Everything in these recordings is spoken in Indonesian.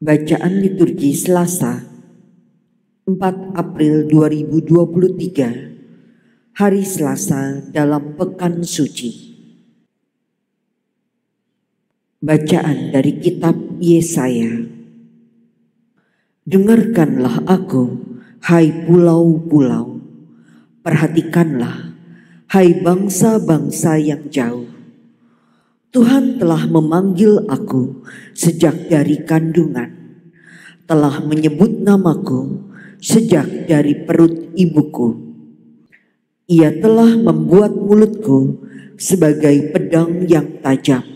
Bacaan liturgi Selasa 4 April 2023, hari Selasa dalam Pekan Suci. Bacaan dari kitab Yesaya. Dengarkanlah aku, hai pulau-pulau, perhatikanlah, hai bangsa-bangsa yang jauh. Tuhan telah memanggil aku sejak dari kandungan, telah menyebut namaku sejak dari perut ibuku. Ia telah membuat mulutku sebagai pedang yang tajam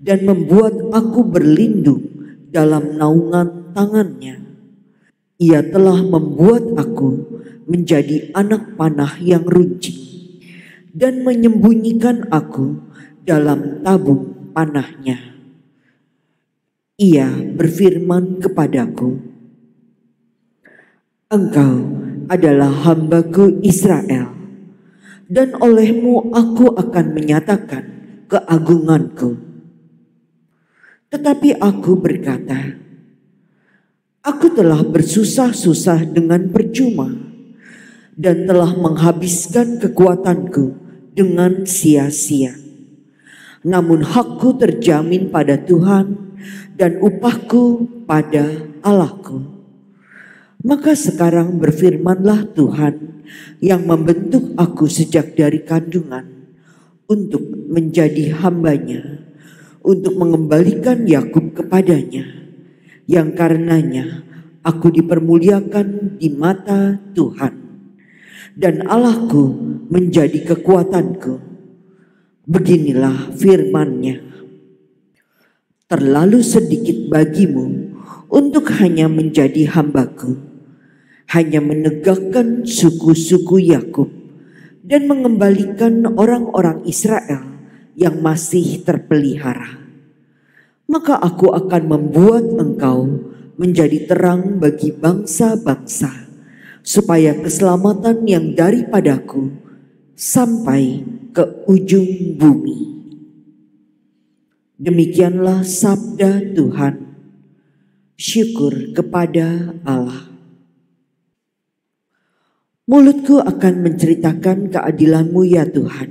dan membuat aku berlindung dalam naungan tangannya. Ia telah membuat aku menjadi anak panah yang runcing dan menyembunyikan aku dalam tabung panahnya. Ia berfirman kepadaku, engkau adalah hambaku Israel, dan olehmu aku akan menyatakan keagunganku. Tetapi aku berkata, aku telah bersusah-susah dengan percuma, dan telah menghabiskan kekuatanku dengan sia-sia. Namun hakku terjamin pada Tuhan dan upahku pada Allahku. Maka sekarang berfirmanlah Tuhan yang membentuk aku sejak dari kandungan untuk menjadi hambanya, untuk mengembalikan Yakub kepadanya, yang karenanya aku dipermuliakan di mata Tuhan, dan Allahku menjadi kekuatanku. Beginilah firman-Nya, terlalu sedikit bagimu untuk hanya menjadi hambaku, hanya menegakkan suku-suku Yakub dan mengembalikan orang-orang Israel yang masih terpelihara. Maka aku akan membuat engkau menjadi terang bagi bangsa-bangsa, supaya keselamatan yang daripadaku sampai ke ujung bumi. Demikianlah sabda Tuhan. Syukur kepada Allah. Mulutku akan menceritakan keadilan-Mu ya Tuhan.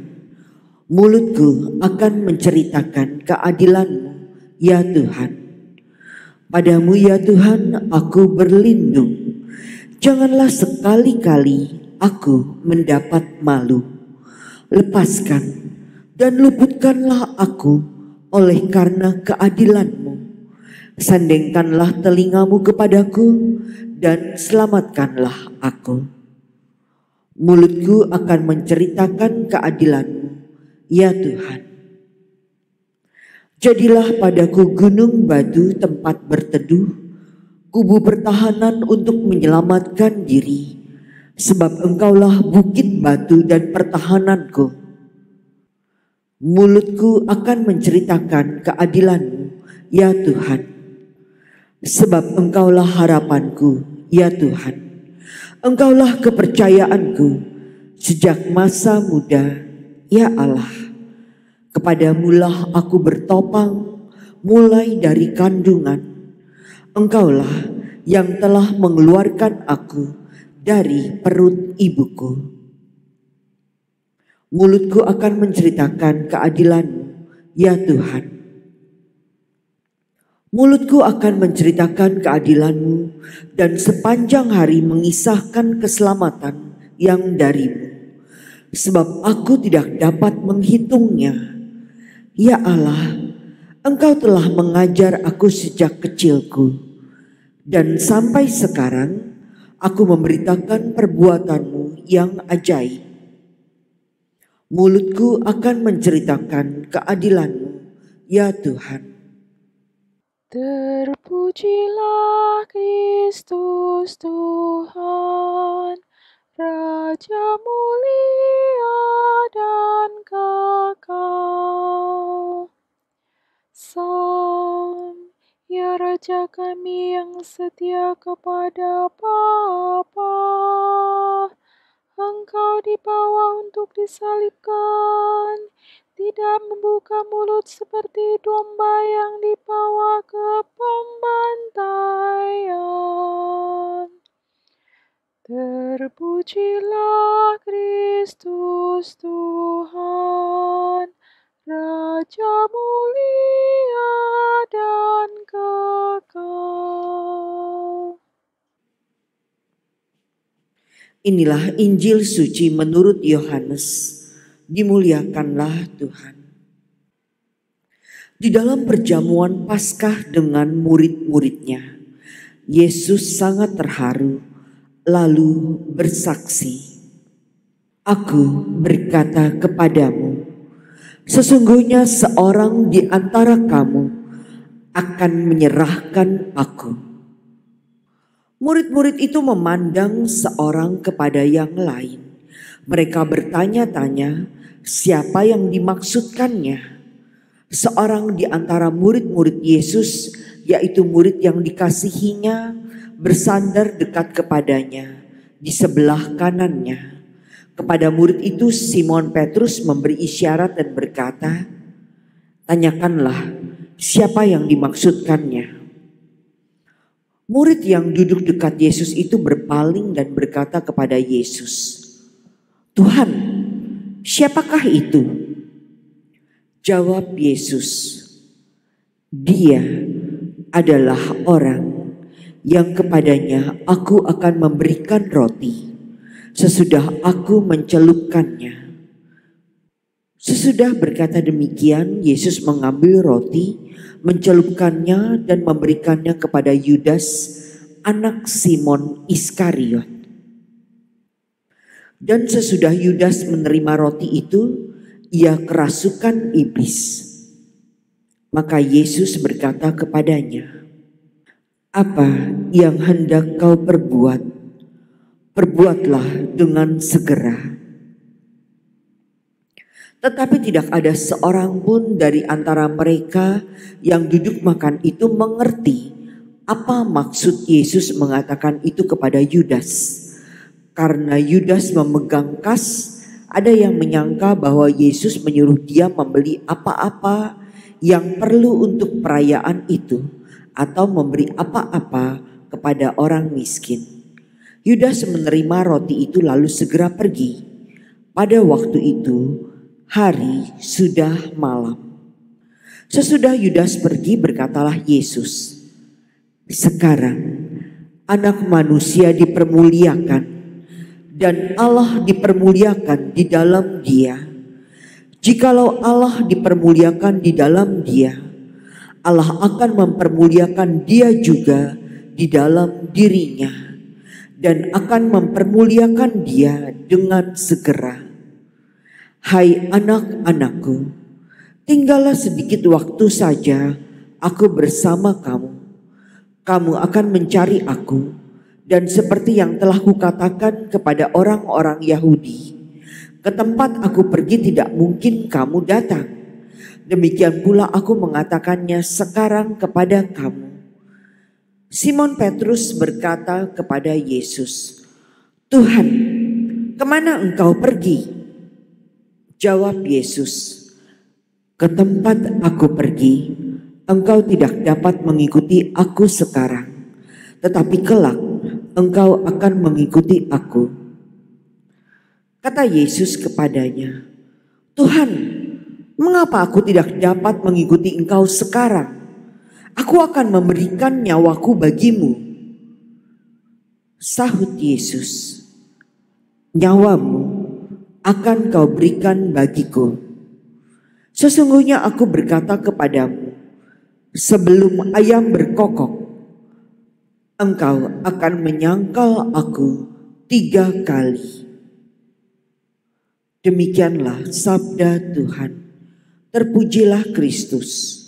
Mulutku akan menceritakan keadilan-Mu ya Tuhan. Padamu ya Tuhan aku berlindung. Janganlah sekali-kali aku mendapat malu. Lepaskan dan luputkanlah aku oleh karena keadilan-Mu. Sandengkanlah telingamu kepadaku dan selamatkanlah aku. Mulutku akan menceritakan keadilan-Mu, ya Tuhan. Jadilah padaku gunung batu tempat berteduh, kubu pertahanan untuk menyelamatkan diri, sebab Engkaulah bukit batu dan pertahananku. Mulutku akan menceritakan keadilan-Mu, ya Tuhan. Sebab Engkaulah harapanku, ya Tuhan. Engkaulah kepercayaanku sejak masa muda, ya Allah. Kepadamulah aku bertopang mulai dari kandungan. Engkaulah yang telah mengeluarkan aku dari perut ibuku. Mulutku akan menceritakan keadilan-Mu, ya Tuhan. Mulutku akan menceritakan keadilan-Mu dan sepanjang hari mengisahkan keselamatan yang dari-Mu. Sebab aku tidak dapat menghitungnya. Ya Allah, Engkau telah mengajar aku sejak kecilku, dan sampai sekarang aku memberitakan perbuatan-Mu yang ajaib. Mulutku akan menceritakan keadilan-Mu, ya Tuhan. Terpujilah Kristus Tuhan, Raja mulia dan kekal. Salam, ya Raja kami yang setia kepada Bapa. Engkau dibawa untuk disalibkan, tidak membuka mulut seperti domba yang dibawa ke pembantaian. Terpujilah Kristus Tuhan, Raja mulia dan kekal. Inilah Injil suci menurut Yohanes. Dimuliakanlah Tuhan. Di dalam perjamuan Paskah dengan murid-muridnya, Yesus sangat terharu lalu bersaksi, "Aku berkata kepadamu, sesungguhnya seorang di antara kamu akan menyerahkan aku." Murid-murid itu memandang seorang kepada yang lain. Mereka bertanya-tanya siapa yang dimaksudkannya. Seorang di antara murid-murid Yesus, yaitu murid yang dikasihinya, bersandar dekat kepadanya di sebelah kanannya. Kepada murid itu Simon Petrus memberi isyarat dan berkata, "Tanyakanlah siapa yang dimaksudkannya." Murid yang duduk dekat Yesus itu berpaling dan berkata kepada Yesus, "Tuhan, siapakah itu?" Jawab Yesus, "Dia adalah orang yang kepadanya aku akan memberikan roti sesudah aku mencelupkannya." Sesudah berkata demikian, Yesus mengambil roti, mencelupkannya dan memberikannya kepada Yudas, anak Simon Iskariot. Dan sesudah Yudas menerima roti itu, ia kerasukan iblis. Maka Yesus berkata kepadanya, "Apa yang hendak kau perbuat, perbuatlah dengan segera." Tetapi tidak ada seorang pun dari antara mereka yang duduk makan itu mengerti apa maksud Yesus mengatakan itu kepada Yudas. Karena Yudas memegang kas, ada yang menyangka bahwa Yesus menyuruh dia membeli apa-apa yang perlu untuk perayaan itu atau memberi apa-apa kepada orang miskin. Yudas menerima roti itu lalu segera pergi. Pada waktu itu, hari sudah malam. Sesudah Yudas pergi, berkatalah Yesus, "Sekarang Anak Manusia dipermuliakan dan Allah dipermuliakan di dalam Dia. Jikalau Allah dipermuliakan di dalam Dia, Allah akan mempermuliakan Dia juga di dalam dirinya dan akan mempermuliakan Dia dengan segera. Hai anak-anakku, tinggallah sedikit waktu saja aku bersama kamu. Kamu akan mencari aku, dan seperti yang telah kukatakan kepada orang-orang Yahudi, ke tempat aku pergi tidak mungkin kamu datang. Demikian pula aku mengatakannya sekarang kepada kamu." Simon Petrus berkata kepada Yesus, "Tuhan, kemana engkau pergi?" Jawab Yesus, "Ke tempat aku pergi, engkau tidak dapat mengikuti aku sekarang, tetapi kelak engkau akan mengikuti aku." Kata Yesus kepadanya, "Tuhan, mengapa aku tidak dapat mengikuti engkau sekarang? Aku akan memberikan nyawaku bagimu." Sahut Yesus, "Nyawamu akan kau berikan bagiku. Sesungguhnya aku berkata kepadamu, sebelum ayam berkokok, engkau akan menyangkal aku 3 kali." Demikianlah sabda Tuhan. Terpujilah Kristus.